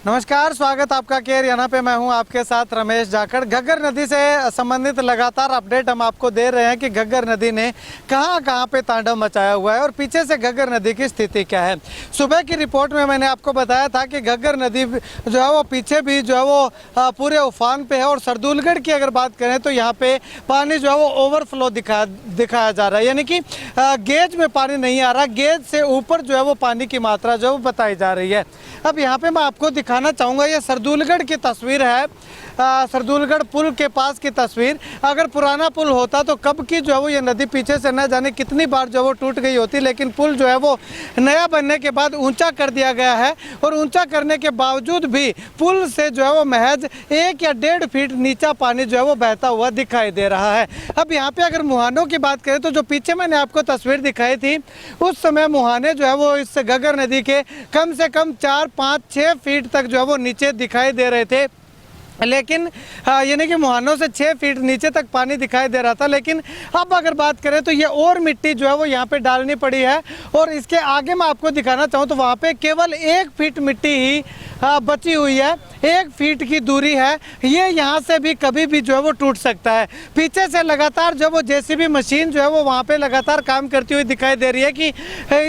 नमस्कार, स्वागत आपका केयर। यहाँ पे मैं हूँ आपके साथ रमेश जाखड़। घग्गर नदी से संबंधित लगातार अपडेट हम आपको दे रहे हैं कि घग्गर नदी ने कहाँ पे तांडव मचाया हुआ है और पीछे से घग्गर नदी की स्थिति क्या है। सुबह की रिपोर्ट में मैंने आपको बताया था कि घग्गर नदी जो है वो पीछे भी जो है वो पूरे उफान पे है और सरदूलगढ़ की अगर बात करें तो यहाँ पे पानी जो है वो ओवरफ्लो दिखाया जा रहा है, यानी कि गेज में पानी नहीं आ रहा, गेज से ऊपर जो है वो पानी की मात्रा जो है वो बताई जा रही है। अब यहाँ पे मैं आपको दिखाना चाहूँगा, ये सरदूलगढ़ की तस्वीर है, सरदूलगढ़ पुल के पास की तस्वीर। अगर पुराना पुल होता तो कब की जो है वो ये नदी पीछे से न जाने कितनी बार जो है वो टूट गई होती, लेकिन पुल जो है वो नया बनने के बाद ऊंचा कर दिया गया है और ऊंचा करने के बावजूद भी पुल से जो है वो महज 1 या 1.5 फीट नीचा पानी जो है वो बहता हुआ दिखाई दे रहा है। अब यहाँ पे अगर मुहानों की बात करें तो जो पीछे मैंने आपको तस्वीर दिखाई थी उस समय मुहाने जो है वो इस घग्गर नदी के कम से कम 4, 5, 6 फीट तक जो है वो नीचे दिखाई दे रहे थे, लेकिन यानी कि मुहानों से 6 फीट नीचे तक पानी दिखाई दे रहा था। लेकिन अब अगर बात करें तो ये और मिट्टी जो है वो यहाँ पे डालनी पड़ी है और इसके आगे मैं आपको दिखाना चाहूँ तो वहाँ पे केवल 1 फीट मिट्टी ही बची हुई है, 1 फीट की दूरी है। ये यहाँ से भी कभी भी जो है वो टूट सकता है। पीछे से लगातार जो वो जेसीबी मशीन जो है वो वहाँ पे लगातार काम करती हुई दिखाई दे रही है कि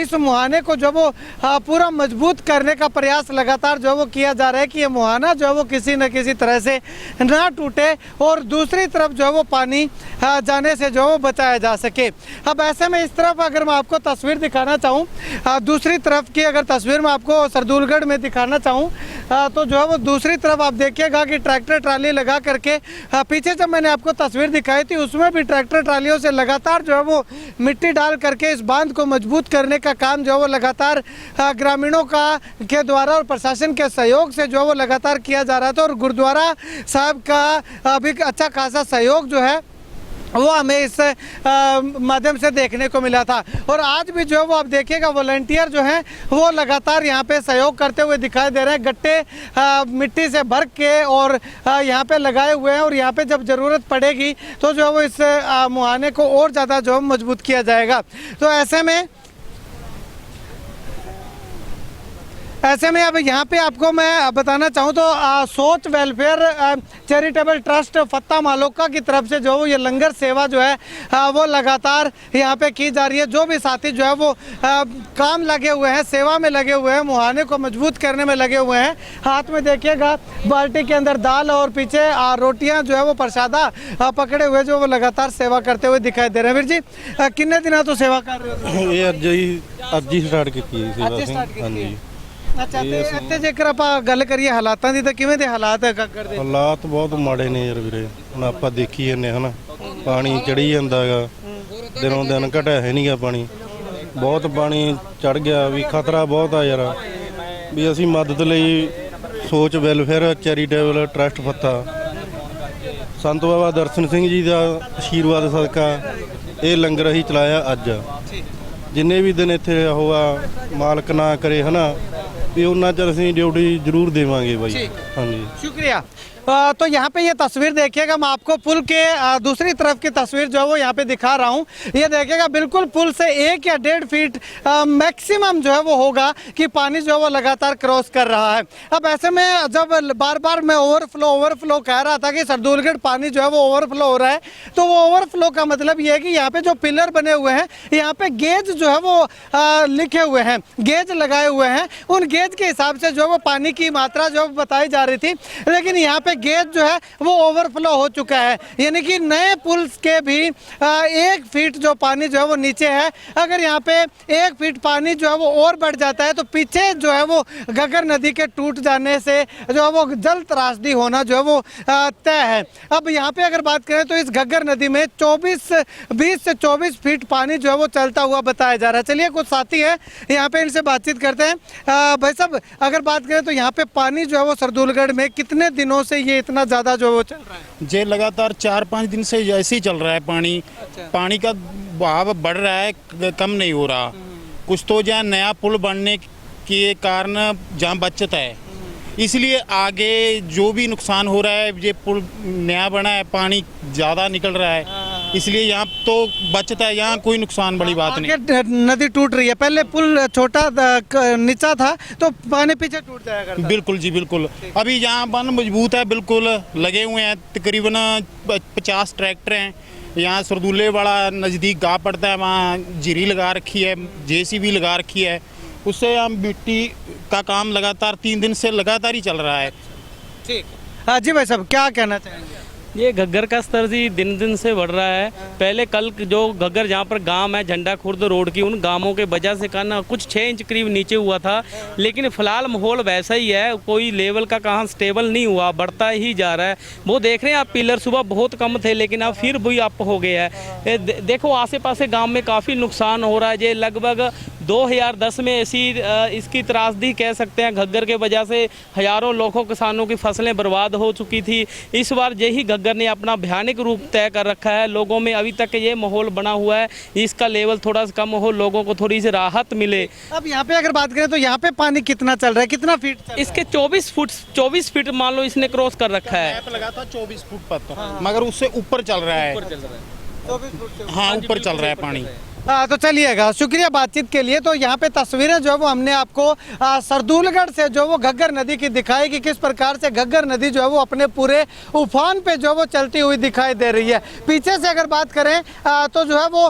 इस मुहाने को जो वो पूरा मजबूत करने का प्रयास लगातार जो वो किया जा रहा है कि ये मुहाना जो है वो किसी न किसी तरह से ना टूटे और दूसरी तरफ जो है वो पानी जाने से जो वो बचाया जा सके। अब ऐसे में इस तरफ अगर मैं आपको तस्वीर दिखाना चाहूँ, दूसरी तरफ की अगर तस्वीर मैं आपको सरदूलगढ़ में दिखाना चाहूँ तो जो है वो दूसरी तरफ आप देखिएगा कि ट्रैक्टर ट्राली लगा करके पीछे जब मैंने आपको तस्वीर दिखाई थी उसमें भी ट्रैक्टर ट्रालियों से लगातार जो है वो मिट्टी डाल करके इस बांध को मजबूत करने का काम जो है वो लगातार ग्रामीणों के द्वारा और प्रशासन के सहयोग से जो है वो लगातार किया जा रहा था और गुरुद्वारा साहब का भी अच्छा खासा सहयोग जो है वो हमें इस माध्यम से देखने को मिला था। और आज भी जो है वो आप देखिएगा वॉलंटियर जो हैं वो लगातार यहाँ पे सहयोग करते हुए दिखाई दे रहे हैं, गट्टे मिट्टी से भर के और यहाँ पे लगाए हुए हैं और यहाँ पे जब ज़रूरत पड़ेगी तो जो है वो इस मुहाने को और ज़्यादा जो है मजबूत किया जाएगा। तो ऐसे में अब यहाँ पे आपको मैं बताना चाहूँ तो सोच वेलफेयर चैरिटेबल ट्रस्ट फत्ता मालोका की तरफ से जो ये लंगर सेवा जो है वो लगातार यहाँ पे की जा रही है। जो भी साथी जो है वो काम लगे हुए हैं, सेवा में लगे हुए हैं, मुहाने को मजबूत करने में लगे हुए हैं। हाथ में देखिएगा बाल्टी के अंदर दाल और पीछे रोटियाँ जो है वो प्रसादा पकड़े हुए जो वो लगातार सेवा करते हुए दिखाई दे रहे हैं। वीर जी, कितने दिनों तो सेवा कर रहे हो? ये ਅੱਜ ਹੀ ਸਟਾਰਟ ਕੀਤੀ ਸੀ ਹਾਂਜੀ। अच्छा, ਤੇ ਜੇਕਰ ਆਪਾਂ ਗੱਲ ਕਰੀਏ ਹਾਲਾਤਾਂ ਦੀ ਤਾਂ ਕਿਵੇਂ ਦੇ ਹਾਲਾਤ ਹੈ ਘੱਗਰ ਦੇ? ਹਾਲਾਤ ਬਹੁਤ ਮਾੜੇ ਨੇ ਯਾਰ ਵੀਰੇ, ਹੁਣ ਆਪਾਂ ਦੇਖੀ ਜਾਂਦੇ ਹਨਾ, ਪਾਣੀ ਚੜੀ ਜਾਂਦਾ ਹੈਗਾ, ਦਿਨੋਂ ਦਿਨ ਘਟਿਆ ਹੈ ਨਹੀਂਗਾ ਪਾਣੀ, ਬਹੁਤ ਪਾਣੀ ਚੜ ਗਿਆ ਵੀ ਖਤਰਾ ਬਹੁਤ ਆ ਯਾਰ। ਵੀ ਅਸੀਂ ਮਦਦ ਲਈ ਸੋਚ ਵੈਲਫੇਅਰ ਚੈਰੀਟੇਬਲ ਟਰਸਟ ਫੱਤਾ ਸੰਤ ਬਾਬਾ ਦਰਸ਼ਨ ਸਿੰਘ ਜੀ ਦਾ ਆਸ਼ੀਰਵਾਦ ਸਦਕਾ ਇਹ ਲੰਗਰ ਅਸੀਂ ਚਲਾਇਆ ਅੱਜ। ਜਿੰਨੇ ਵੀ ਦਿਨ ਇੱਥੇ ਹੋਆ ਮਾਲਕ ਨਾ ਕਰੇ ਹਨਾ ਵੀ ਉਹਨਾਂ ਚਿਰ ਅਸੀਂ ਡਿਊਟੀ ਜ਼ਰੂਰ ਦੇਵਾਂਗੇ ਬਾਈ। ਹਾਂਜੀ, शुक्रिया। तो यहाँ पे ये तस्वीर देखिएगा, मैं आपको पुल के दूसरी तरफ की तस्वीर जो है वो यहाँ पे दिखा रहा हूँ। ये देखिएगा बिल्कुल पुल से 1 या 1.5 फीट मैक्सिमम जो है वो होगा कि पानी जो है वो लगातार क्रॉस कर रहा है। अब ऐसे में जब बार बार मैं ओवरफ्लो कह रहा था कि सरदूलगढ़ पानी जो है वो ओवरफ्लो हो रहा है, तो वो ओवरफ्लो का मतलब ये है कि यहाँ पे जो पिलर बने हुए हैं यहाँ पे गेज जो है वो लिखे हुए हैं, गेज लगाए हुए हैं। उन गेज के हिसाब से जो है वो पानी की मात्रा जो बताई जा रही थी, लेकिन यहाँ पे गेज जो है वो ओवरफ्लो हो चुका है, यानी कि नए पुल के भी 1 फीट जो पानी जो है वो नीचे है। अगर यहाँ पे 1 फीट पानी जो है वो और बढ़ जाता है तो पीछे जो है वो घग्गर नदी के टूट जाने से जो है वो जल त्रासदी होना जो है वो तय है। अब यहाँ पे अगर बात करें तो इस घग्गर नदी में 20 से 24 फीट पानी जो है वो चलता हुआ बताया जा रहा है। चलिए कुछ साथी हैं यहाँ पे, इनसे बातचीत करते हैं। भाई साहब, अगर बात करें तो यहाँ पे पानी जो है वो सरदूलगढ़ में कितने दिनों से ये इतना ज़्यादा जो वो चल रहा है? जे लगातार 4-5 दिन से ऐसे ही चल रहा है पानी। अच्छा। पानी का बहाव बढ़ रहा है, कम नहीं हो रहा। कुछ तो जहाँ नया पुल बनने के कारण जहाँ बचत है, इसलिए आगे जो भी नुकसान हो रहा है, ये पुल नया बना है, पानी ज़्यादा निकल रहा है, इसलिए यहाँ तो बचत है, यहाँ कोई नुकसान बड़ी बात नहीं। आगे नदी टूट रही है, पहले पुल छोटा नीचा था तो पानी पीछे टूट जाया करता था। बिल्कुल जी बिल्कुल, अभी यहाँ बंद मजबूत है, बिल्कुल लगे हुए हैं, तकरीबन 50 ट्रैक्टर हैं। यहाँ सरदुल्ले वाला नज़दीक गाँव पड़ता है, वहाँ जीरी लगा रखी है, JCB लगा रखी है, उससे हम मिट्टी का काम लगातार 3 दिन से लगातार ही चल रहा है। ठीक। जी भाई साहब, क्या कहना चाहेंगे? ये घग्गर का स्तर जी दिन दिन से बढ़ रहा है। पहले कल जो घग्गर जहाँ पर गांव है झंडा खुर्द रोड की, उन गांवों के वजह से कहना कुछ 6 इंच करीब नीचे हुआ था, लेकिन फिलहाल माहौल वैसा ही है, कोई लेवल का कहाँ स्टेबल नहीं हुआ, बढ़ता ही जा रहा है। वो देख रहे हैं आप, पिलर सुबह बहुत कम थे लेकिन अब फिर भी अप हो गया है। देखो आसे पासे गाँव में काफ़ी नुकसान हो रहा है। ये लगभग 2010 में ऐसी इसकी त्रासदी कह सकते हैं, घग्गर के वजह से हज़ारों लाखों किसानों की फसलें बर्बाद हो चुकी थी। इस बार यही घग्गर ने अपना भयानक रूप तय कर रखा है। लोगों में अभी तक ये माहौल बना हुआ है, इसका लेवल थोड़ा सा कम हो, लोगों को थोड़ी सी राहत मिले। अब यहाँ पे अगर बात करें तो यहाँ पे पानी कितना चल रहा है, कितना फीट चल रहा है? इसके 24 फीट मान लो इसने क्रॉस कर रखा है। मैप लगा था 24 फुट पर तो, मगर उससे ऊपर चल रहा है। 24 फुट से हाँ, ऊपर चल रहा है पानी। तो चलिएगा, शुक्रिया बातचीत के लिए। तो यहाँ पे तस्वीरें जो है वो हमने आपको सरदूलगढ़ से जो वो घग्गर नदी की दिखाई कि किस प्रकार से घग्गर नदी जो है वो अपने पूरे उफान पे जो है वो चलती हुई दिखाई दे रही है। पीछे से अगर बात करें तो जो है वो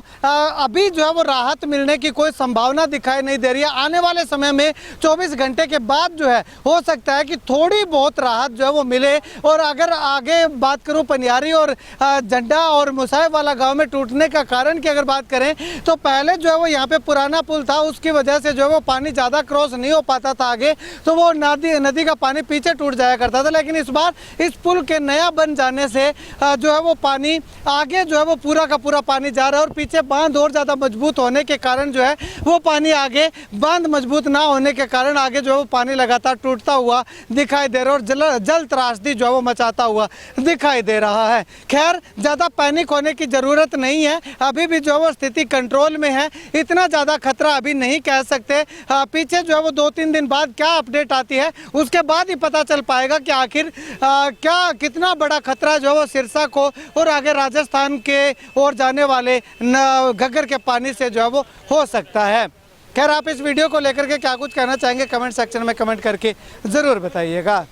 अभी जो है वो राहत मिलने की कोई संभावना दिखाई नहीं दे रही है। आने वाले समय में 24 घंटे के बाद जो है हो सकता है कि थोड़ी बहुत राहत जो है वो मिले। और अगर आगे बात करूँ पनियारी और झंडा और मुसाहिब वाला गाँव में टूटने का कारण की अगर बात करें तो पहले जो है वो यहाँ पे पुराना पुल था, उसकी वजह से जो है वो पानी ज़्यादा क्रॉस नहीं हो पाता था आगे, तो वो नदी का पानी पीछे टूट जाया करता था। लेकिन इस बार इस पुल के नया बन जाने से जो है वो पानी आगे जो है वो पूरा का पूरा पानी जा रहा है। और पीछे बांध और ज़्यादा मजबूत होने के कारण जो है वो पानी आगे, बांध मजबूत ना होने के कारण आगे जो है वो पानी लगातार टूटता हुआ दिखाई दे रहा है और जल त्रासदी जो है वो मचाता हुआ दिखाई दे रहा है। खैर, ज़्यादा पैनिक होने की ज़रूरत नहीं है, अभी भी जो है वो स्थिति कंट्रोल में है, इतना ज़्यादा खतरा अभी नहीं कह सकते। पीछे जो है वो 2-3 दिन बाद क्या अपडेट आती है उसके बाद ही पता चल पाएगा कि आखिर क्या कितना बड़ा खतरा जो है वो सिरसा को और आगे राजस्थान के ओर जाने वाले घग्गर के पानी से जो है वो हो सकता है। खैर, आप इस वीडियो को लेकर के क्या कुछ कहना चाहेंगे कमेंट सेक्शन में कमेंट करके ज़रूर बताइएगा।